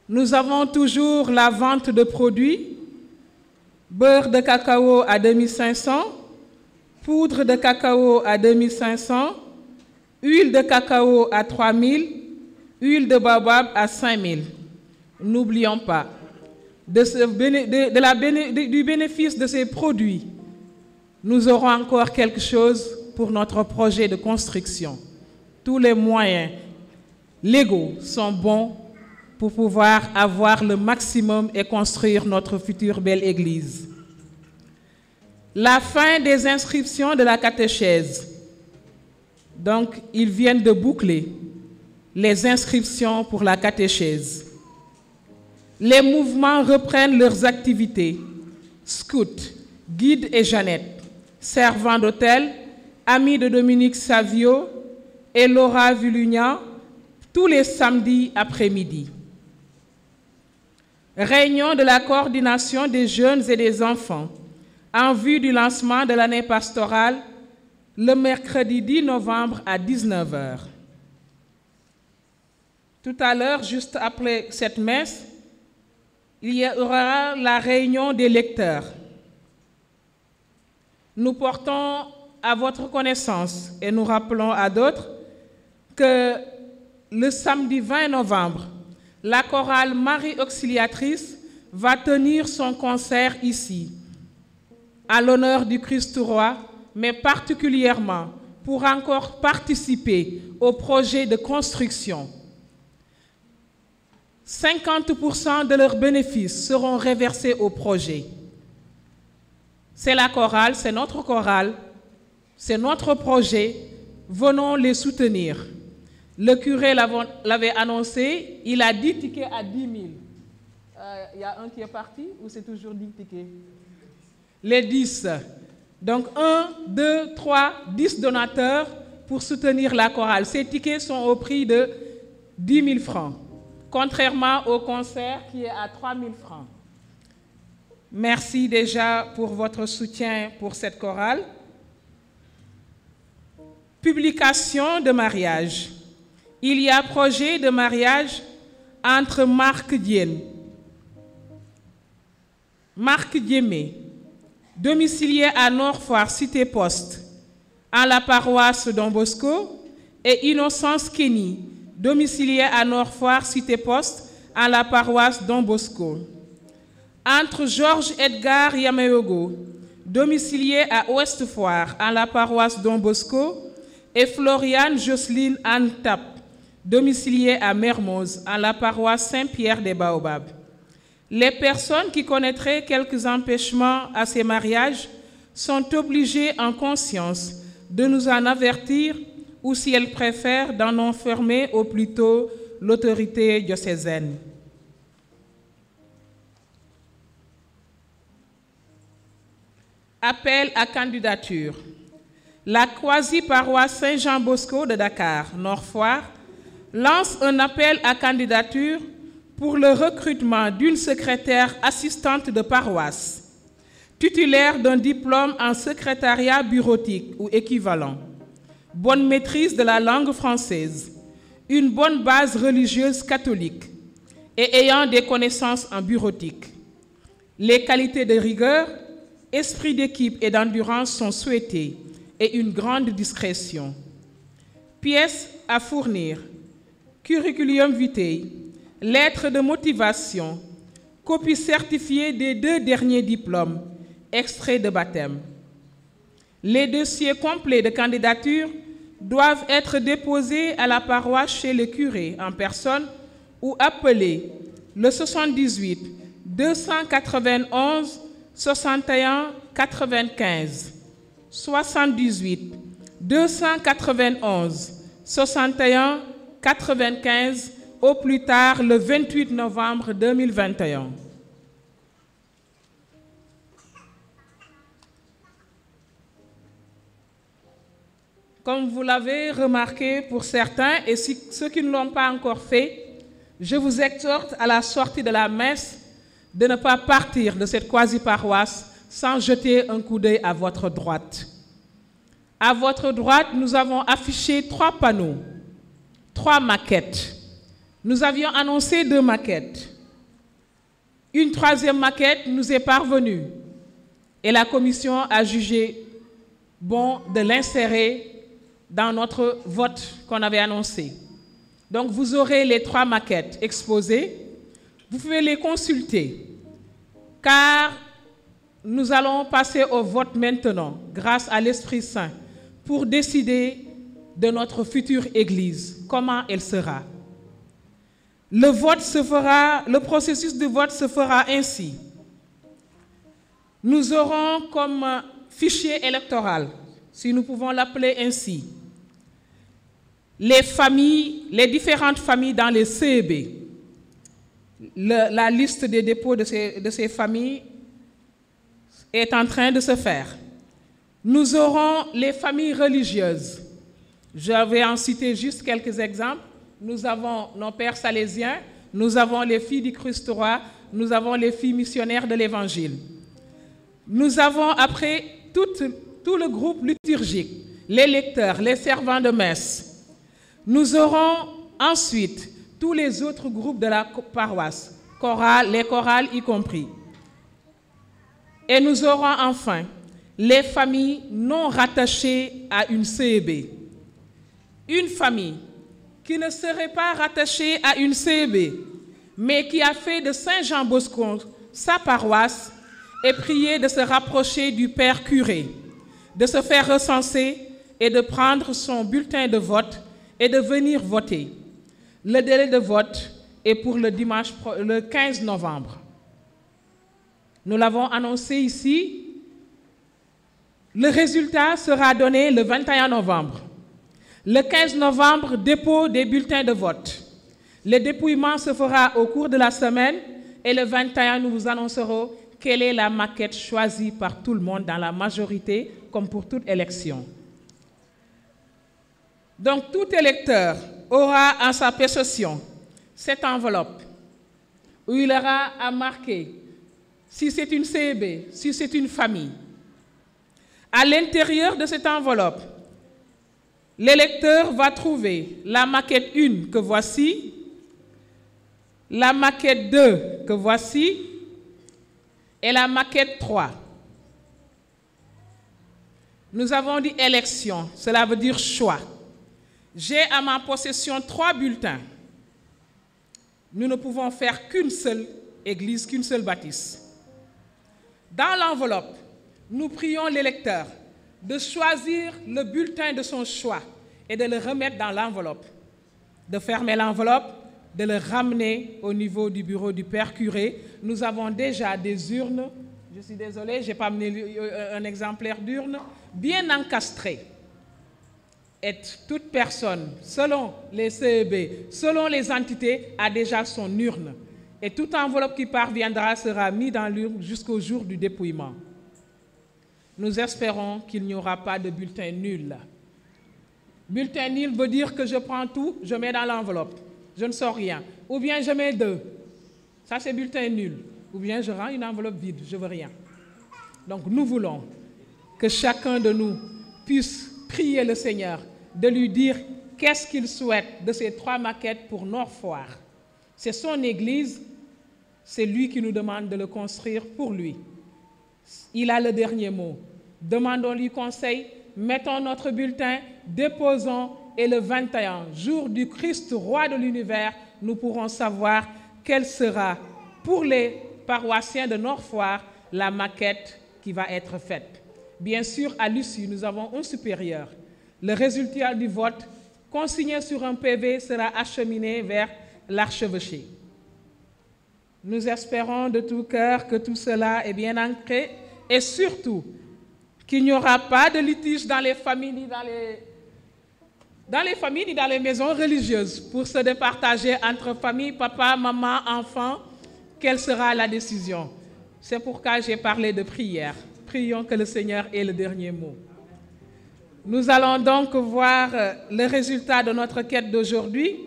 Nous avons toujours la vente de produits, beurre de cacao à 2500, poudre de cacao à 2500, huile de cacao à 3000, huile de baobab à 5000. N'oublions pas, du bénéfice de ces produits, nous aurons encore quelque chose pour notre projet de construction. Tous les moyens légaux sont bons pour pouvoir avoir le maximum et construire notre future belle église. La fin des inscriptions de la catéchèse. Donc, ils viennent de boucler les inscriptions pour la catéchèse. Les mouvements reprennent leurs activités. Scouts, Guide et Jeannette, servants d'hôtel, amis de Dominique Savio et Laura Vulugnan, tous les samedis après-midi. Réunion de la coordination des jeunes et des enfants en vue du lancement de l'année pastorale le mercredi 10 novembre à 19 h. Tout à l'heure, juste après cette messe, il y aura la réunion des lecteurs. Nous portons à votre connaissance et nous rappelons à d'autres que le samedi 20 novembre, la chorale Marie Auxiliatrice va tenir son concert ici, à l'honneur du Christ roi, mais particulièrement pour encore participer au projet de construction. 50% de leurs bénéfices seront reversés au projet. C'est la chorale, c'est notre chorale, c'est notre projet. Venons les soutenir. Le curé l'avait annoncé, il a 10 tickets à 10 000. Il y a un qui est parti ou c'est toujours 10 tickets? Les 10. Donc 1, 2, 3, 10 donateurs pour soutenir la chorale. Ces tickets sont au prix de 10 000 francs, contrairement au concert qui est à 3 000 francs. Merci déjà pour votre soutien pour cette chorale. Publication de mariage. Il y a projet de mariage entre Marc Diémé, domicilié à Nord-Foire, Cité Poste, en la paroisse Don Bosco, et Innocence Kenny, domicilié à Nord-Foire, Cité Poste, en la paroisse Don Bosco. Entre Georges Edgar Yameogo, domicilié à Ouest-Foire, en la paroisse Don Bosco, et Floriane Jocelyne Antap, domiciliée à Mermoz, en la paroisse Saint-Pierre des Baobabs. Les personnes qui connaîtraient quelques empêchements à ces mariages sont obligées en conscience de nous en avertir ou, si elles préfèrent, d'en informer au plus tôt l'autorité diocésaine. Appel à candidature. La quasi-paroisse Saint-Jean-Bosco de Dakar, Nord-Foire, lance un appel à candidature pour le recrutement d'une secrétaire assistante de paroisse, titulaire d'un diplôme en secrétariat bureautique ou équivalent, bonne maîtrise de la langue française, une bonne base religieuse catholique et ayant des connaissances en bureautique. Les qualités de rigueur, esprit d'équipe et d'endurance sont souhaitées et une grande discrétion. Pièces à fournir: curriculum vitae, lettre de motivation, copie certifiée des 2 derniers diplômes, extrait de baptême. Les dossiers complets de candidature doivent être déposés à la paroisse chez le curé en personne ou appeler le 78 291 61 95, 78 291 61 95, au plus tard le 28 novembre 2021. Comme vous l'avez remarqué pour certains, et ceux qui ne l'ont pas encore fait, je vous exhorte à la sortie de la messe de ne pas partir de cette quasi-paroisse sans jeter un coup d'œil à votre droite. À votre droite, nous avons affiché 3 panneaux, 3 maquettes. Nous avions annoncé 2 maquettes. Une 3e maquette nous est parvenue et la commission a jugé bon de l'insérer dans notre vote qu'on avait annoncé. Donc vous aurez les 3 maquettes exposées. Vous pouvez les consulter car nous allons passer au vote maintenant grâce à l'Esprit Saint pour décider de notre future Église, comment elle sera. Le processus de vote se fera ainsi. Nous aurons comme fichier électoral, si nous pouvons l'appeler ainsi, les différentes familles dans les CEB. La liste des dépôts de ces familles est en train de se faire. Nous aurons les familles religieuses. Je vais en citer juste quelques exemples. Nous avons nos pères salésiens, nous avons les filles du Christ roi, nous avons les filles missionnaires de l'Évangile. Nous avons après tout le groupe liturgique, les lecteurs, les servants de messe. Nous aurons ensuite tous les autres groupes de la paroisse, les chorales y compris. Et nous aurons enfin les familles non rattachées à une CEB. Une famille qui ne serait pas rattachée à une CEB, mais qui a fait de Saint-Jean-Bosco sa paroisse et prié de se rapprocher du Père curé, de se faire recenser et de prendre son bulletin de vote et de venir voter. Le délai de vote est pour le 15 novembre. Nous l'avons annoncé ici. Le résultat sera donné le 21 novembre. Le 15 novembre, dépôt des bulletins de vote. Le dépouillement se fera au cours de la semaine et le 21, nous vous annoncerons quelle est la maquette choisie par tout le monde dans la majorité, comme pour toute élection. Donc, tout électeur aura en sa possession cette enveloppe où il aura à marquer si c'est une CEB, si c'est une famille. À l'intérieur de cette enveloppe, l'électeur va trouver la maquette 1 que voici, la maquette 2 que voici et la maquette 3. Nous avons dit élection, cela veut dire choix. J'ai à ma possession 3 bulletins. Nous ne pouvons faire qu'une seule église, qu'une seule bâtisse. Dans l'enveloppe, nous prions l'électeur de choisir le bulletin de son choix et de le remettre dans l'enveloppe, de fermer l'enveloppe, de le ramener au niveau du bureau du Père curé. Nous avons déjà des urnes, je suis désolée, je n'ai pas amené un exemplaire d'urne, bien encastrées. Et toute personne, selon les CEB, selon les entités, a déjà son urne. Et toute enveloppe qui parviendra sera mise dans l'urne jusqu'au jour du dépouillement. Nous espérons qu'il n'y aura pas de bulletin nul. Bulletin nul veut dire que je prends tout, je mets dans l'enveloppe. Je ne sors rien. Ou bien je mets 2. Ça, c'est bulletin nul. Ou bien je rends une enveloppe vide, je ne veux rien. Donc nous voulons que chacun de nous puisse prier le Seigneur, de lui dire qu'est-ce qu'il souhaite de ces 3 maquettes pour Nord-Foire. C'est son église, c'est lui qui nous demande de le construire pour lui. Il a le dernier mot. Demandons-lui conseil, mettons notre bulletin, déposons et le 21, jour du Christ, roi de l'univers, nous pourrons savoir quelle sera pour les paroissiens de Nord-Foire la maquette qui va être faite. Bien sûr, à l'issue, nous avons un supérieur. Le résultat du vote, consigné sur un PV, sera acheminé vers l'archevêché. Nous espérons de tout cœur que tout cela est bien ancré et surtout qu'il n'y aura pas de litige dans les familles ni dans les maisons religieuses pour se départager entre famille, papa, maman, enfants. Quelle sera la décision? C'est pourquoi j'ai parlé de prière. Prions que le Seigneur ait le dernier mot. Nous allons donc voir le résultat de notre quête d'aujourd'hui.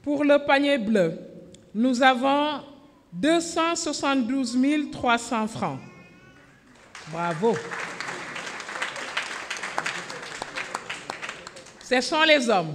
Pour le panier bleu, nous avons 272 300 francs. Bravo. Ce sont les hommes.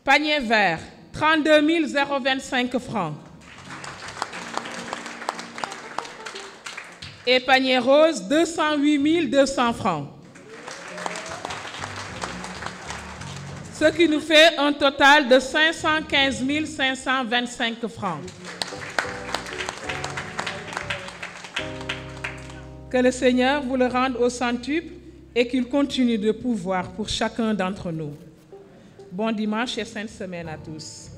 Panier vert, 32 025 francs. Et panier rose, 208 200 francs. Ce qui nous fait un total de 515 525 francs. Que le Seigneur vous le rende au centuple et qu'il continue de pouvoir pour chacun d'entre nous. Bon dimanche et sainte semaine à tous.